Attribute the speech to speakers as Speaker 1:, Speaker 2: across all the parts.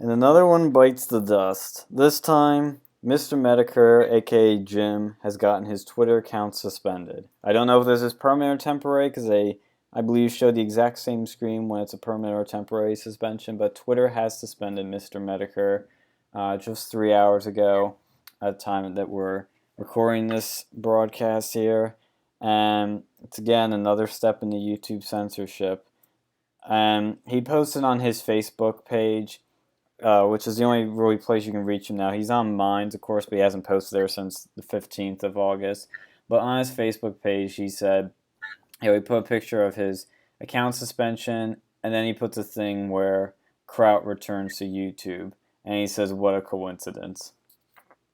Speaker 1: And another one bites the dust. This time, Mr. Metokur, aka Jim, has gotten his Twitter account suspended. I don't know if this is permanent or temporary because they, I believe, show the exact same screen when it's a permanent or temporary suspension, but Twitter has suspended Mr. Metokur just 3 hours ago at the time that we're recording this broadcast here. And it's again another step in the YouTube censorship. And he posted on his Facebook page, which is the only really place you can reach him now. He's on Minds, of course, but he hasn't posted there since the 15th of August. But on his Facebook page, he said, he put a picture of his account suspension, and then he puts a thing where Kraut returns to YouTube. And he says, what a coincidence.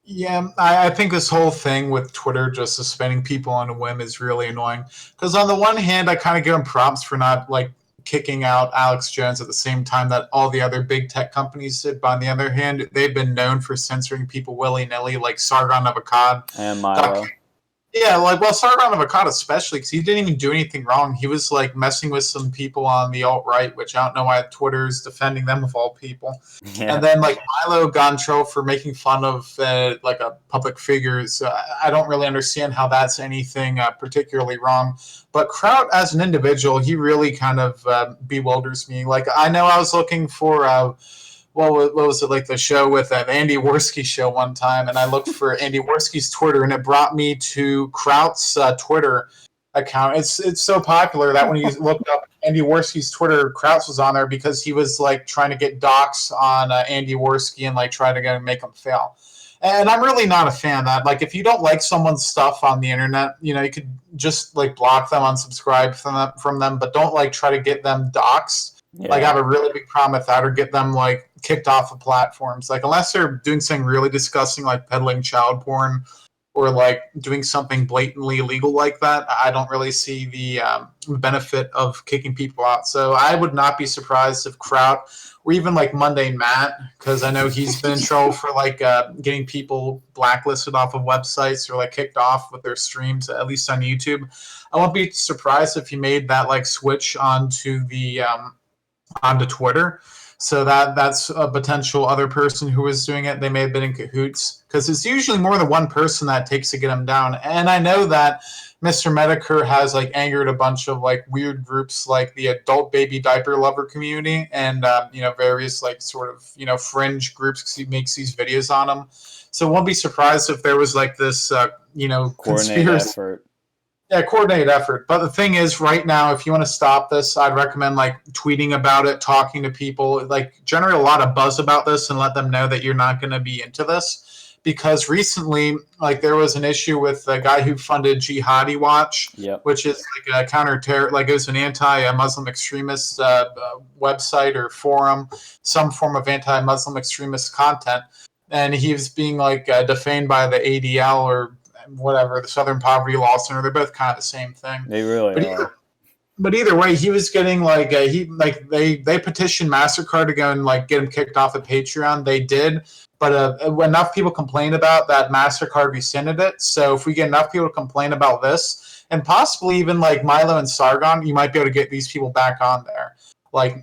Speaker 2: Yeah, I think this whole thing with Twitter just suspending people on a whim is really annoying. Because on the one hand, I kind of give them props for not kicking out Alex Jones at the same time that all the other big tech companies did. But on the other hand, they've been known for censoring people willy nilly, like Sargon of Akkad.
Speaker 1: And Milo.
Speaker 2: Yeah, Sargon of Akkad especially, because he didn't even do anything wrong. He was messing with some people on the alt right, which I don't know why Twitter's defending them of all people.
Speaker 1: Yeah.
Speaker 2: And then Milo got in trouble for making fun of a public figure. So I don't really understand how that's anything particularly wrong. But Kraut as an individual, he really kind of bewilders me. I know I was looking for. What was it, the show with an Andy Worski show one time, and I looked for Andy Worski's Twitter, and it brought me to Kraut's Twitter account. It's so popular that when you looked up Andy Worski's Twitter, Kraut's was on there because he was trying to get docs on Andy Worski and try to make him fail. And I'm really not a fan of that. If you don't like someone's stuff on the internet, you could just block them, unsubscribe from them, but don't try to get them doxxed. Yeah. I have a really big problem with that, or get them kicked off of platforms. Unless they're doing something really disgusting, like peddling child porn, or doing something blatantly illegal like that, I don't really see the benefit of kicking people out. So I would not be surprised if Kraut, or even Mundane Matt, because I know he's been in trouble for getting people blacklisted off of websites or kicked off with their streams, at least on YouTube. I won't be surprised if he made that switch onto the onto Twitter. So that's a potential other person who was doing it. They may have been in cahoots, because it's usually more than one person that takes to get them down. And I know that Mr. Metokur has angered a bunch of weird groups like the adult baby diaper lover community and various sort of fringe groups, because he makes these videos on them. So won't be surprised if there was this conspiracy
Speaker 1: effort.
Speaker 2: Yeah, coordinated effort. But the thing is, right now, if you want to stop this, I'd recommend tweeting about it, talking to people, generate a lot of buzz about this, and let them know that you're not going to be into this. Because recently, there was an issue with a guy who funded Jihadi Watch,
Speaker 1: yep.
Speaker 2: which is a counter-terror, it was an anti-Muslim extremist website or forum, some form of anti-Muslim extremist content, and he was being defamed by the ADL or whatever, the Southern Poverty Law Center. They're both kind of the same thing.
Speaker 1: They really are.
Speaker 2: But either way, he was getting they petitioned MasterCard to go and get him kicked off of Patreon. They did, but enough people complained about that, MasterCard rescinded it. So if we get enough people to complain about this, and possibly even Milo and Sargon, you might be able to get these people back on there.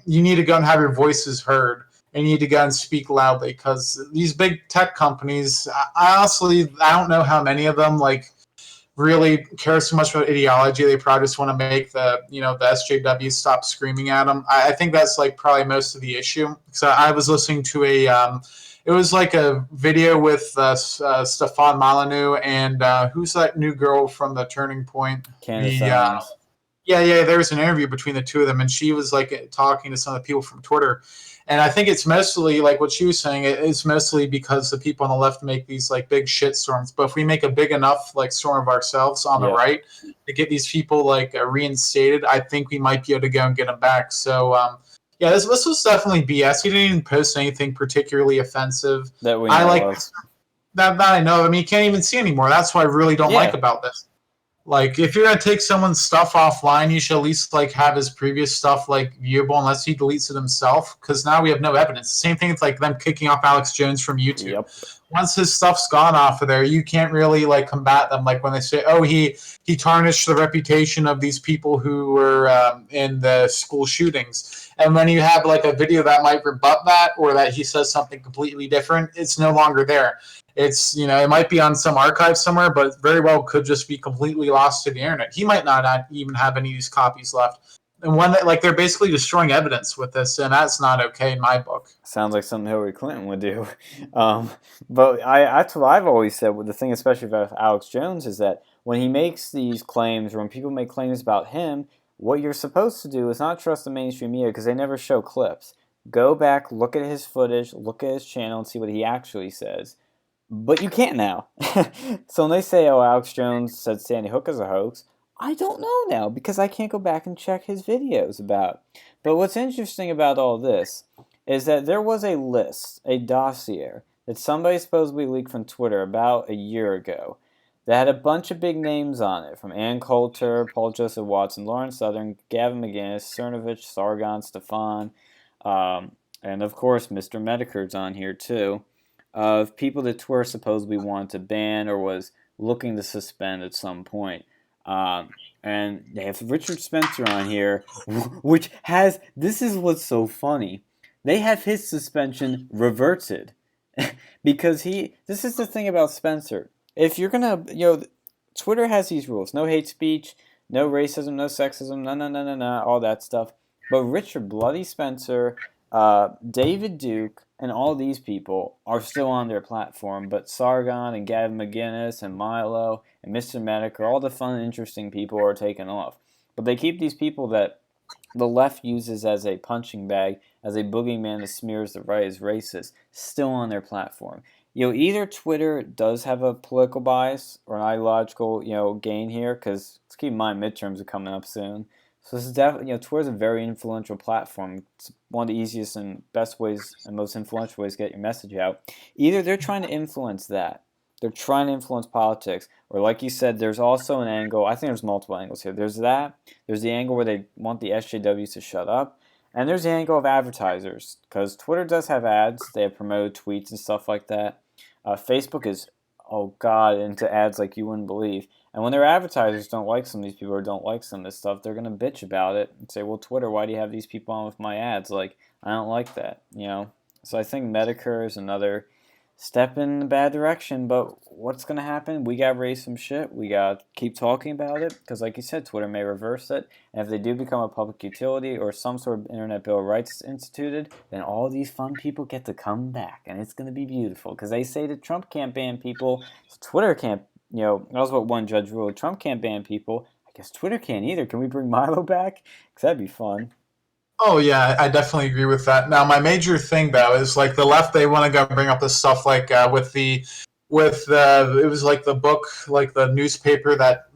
Speaker 2: You need to go and have your voices heard. And you need to go and speak loudly, because these big tech companies, I don't know how many of them really care so much about ideology. They probably just want to make the SJW stop screaming at them. I think that's probably most of the issue. So I was listening to it was a video with Stefan Molyneux and who's that new girl from the Turning Point?
Speaker 1: Candace.
Speaker 2: Yeah, there was an interview between the two of them, and she was talking to some of the people from Twitter. And I think it's mostly what she was saying. It's mostly because the people on the left make these big shit storms. But if we make a big enough storm of ourselves on the right to get these people reinstated, I think we might be able to go and get them back. So this was definitely BS. He didn't even post anything particularly offensive.
Speaker 1: That we know of.
Speaker 2: That I know. I mean, you can't even see anymore. That's what I really don't like about this. If you're going to take someone's stuff offline, you should at least have his previous stuff viewable, unless he deletes it himself, because now we have no evidence. Same thing with them kicking off Alex Jones from YouTube.
Speaker 1: Yep.
Speaker 2: Once his stuff's gone off of there, you can't really combat them. When they say, oh, he tarnished the reputation of these people who were in the school shootings. And when you have like a video that might rebut that, or that he says something completely different, it's no longer there. It's, it might be on some archive somewhere, but very well could just be completely lost to the internet. He might not even have any of these copies left. And when like they're basically destroying evidence with this, and that's not okay in my book.
Speaker 1: Sounds like something Hillary Clinton would do. But that's what I've always said. With the thing, especially about Alex Jones, is that when he makes these claims, or when people make claims about him, what you're supposed to do is not trust the mainstream media because they never show clips. Go back, look at his footage, look at his channel, and see what he actually says. But you can't now. So when they say, "Oh, Alex Jones said Sandy Hook is a hoax," I don't know now because I can't go back and check his videos about. But what's interesting about all this is that there was a list, a dossier, that somebody supposedly leaked from Twitter about a year ago that had a bunch of big names on it, from Ann Coulter, Paul Joseph Watson, Lawrence Southern, Gavin McInnes, Cernovich, Sargon, Stefan, and of course Mr. Metokur's on here too, of people that Twitter supposedly wanted to ban or was looking to suspend at some point. And they have Richard Spencer on here, which has, this is what's so funny, they have his suspension reverted. Because this is the thing about Spencer. If you're gonna, Twitter has these rules: no hate speech, no racism, no sexism, no, all that stuff. But Richard Bloody Spencer, David Duke, and all these people are still on their platform. But Sargon and Gavin McInnes and Milo and Mr. Metokur, all the fun and interesting people are taken off. But they keep these people that the left uses as a punching bag, as a boogeyman that smears the right as racist, still on their platform. Either Twitter does have a political bias or an ideological, gain here, because let's keep in mind midterms are coming up soon. So this is definitely, Twitter's a very influential platform. It's one of the easiest and best ways and most influential ways to get your message out. Either they're trying to influence that, they're trying to influence politics, or like you said, there's also an angle. I think there's multiple angles here. There's that. There's the angle where they want the SJWs to shut up. And there's the angle of advertisers, because Twitter does have ads. They have promoted tweets and stuff like that. Facebook is, oh God, into ads like you wouldn't believe. And when their advertisers don't like some of these people or don't like some of this stuff, they're going to bitch about it and say, well, Twitter, why do you have these people on with my ads? Like, I don't like that, So I think Metokur is another step in the bad direction, but what's going to happen? We got to raise some shit. We got to keep talking about it because, like you said, Twitter may reverse it. And if they do become a public utility or some sort of Internet Bill of Rights instituted, then all these fun people get to come back, and it's going to be beautiful because they say that Trump can't ban people, so Twitter can't, that was what one judge ruled. Trump can't ban people. I guess Twitter can't either. Can we bring Milo back? Because that'd be fun.
Speaker 2: Oh yeah, I definitely agree with that. Now, my major thing though is like the left. They want to go bring up this stuff like it was like the book, like the newspaper that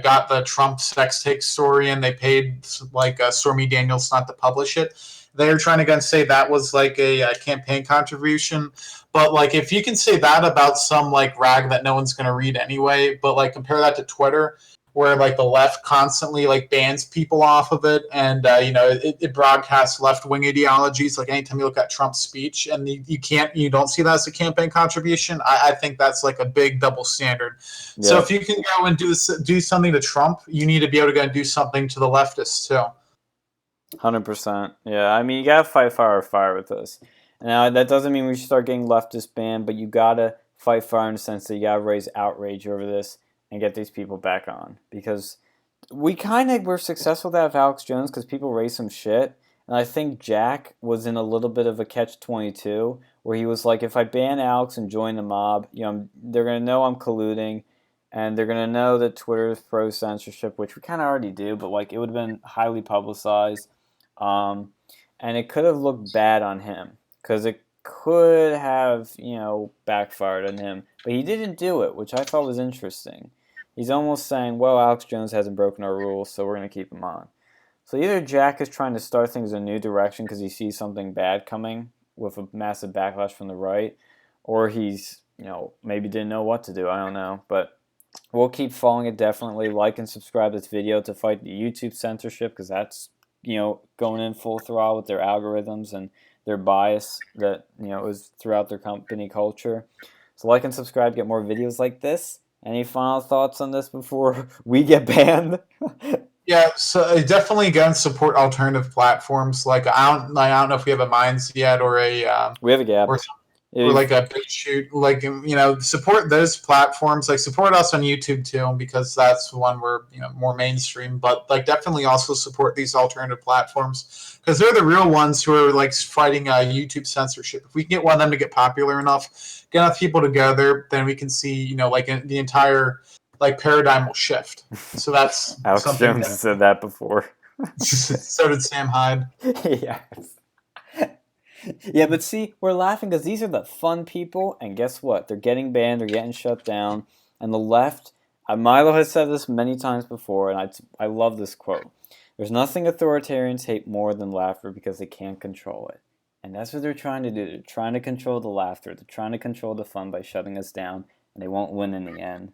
Speaker 2: got the Trump sex tape story, and they paid Stormy Daniels not to publish it. They're trying to again say that was like a campaign contribution. But like if you can say that about some like rag that no one's going to read anyway, but like compare that to Twitter, where like the left constantly like bans people off of it, and it broadcasts left-wing ideologies. Like anytime you look at Trump's speech, and you don't see that as a campaign contribution, I think that's like a big double standard. Yeah. So if you can go and do something to Trump, you need to be able to go and do something to the leftists too.
Speaker 1: 100%. Yeah, I mean, you gotta fight fire with fire with this. Now, that doesn't mean we should start getting leftist banned, but you gotta fight fire in the sense that you gotta raise outrage over this and get these people back on. Because we kind of were successful with that with Alex Jones because people raised some shit. And I think Jack was in a little bit of a catch-22 where he was like, if I ban Alex and join the mob, they're going to know I'm colluding. And they're going to know that Twitter is pro-censorship, which we kind of already do. But like it would have been highly publicized. And it could have looked bad on him because it could have, backfired on him. But he didn't do it, which I thought was interesting. He's almost saying, well, Alex Jones hasn't broken our rules, so we're going to keep him on. So either Jack is trying to start things in a new direction because he sees something bad coming with a massive backlash from the right, or he's, maybe didn't know what to do. I don't know. But we'll keep following it definitely. Like and subscribe to this video to fight the YouTube censorship because that's, going in full throttle with their algorithms and their bias that, is throughout their company culture. So like and subscribe to get more videos like this. Any final thoughts on this before we get banned?
Speaker 2: Yeah, so definitely again support alternative platforms. Like I don't know if we have a Minds yet or a
Speaker 1: We have a gap.
Speaker 2: or or like a Big Shoot. Like support those platforms. Like support us on YouTube too, because that's the one we're more mainstream. But like definitely also support these alternative platforms because they're the real ones who are like fighting YouTube censorship. If we can get one of them to get popular enough, get enough people together, then we can see like the entire like paradigm will shift. So that's
Speaker 1: Alex
Speaker 2: something
Speaker 1: Jones
Speaker 2: that
Speaker 1: has said that before.
Speaker 2: so did Sam Hyde.
Speaker 1: Yes. Yeah, but see, we're laughing because these are the fun people, and guess what? They're getting banned, they're getting shut down, and the left. Milo has said this many times before, and I love this quote. There's nothing authoritarians hate more than laughter because they can't control it. And that's what they're trying to do. They're trying to control the laughter. They're trying to control the fun by shutting us down, and they won't win in the end.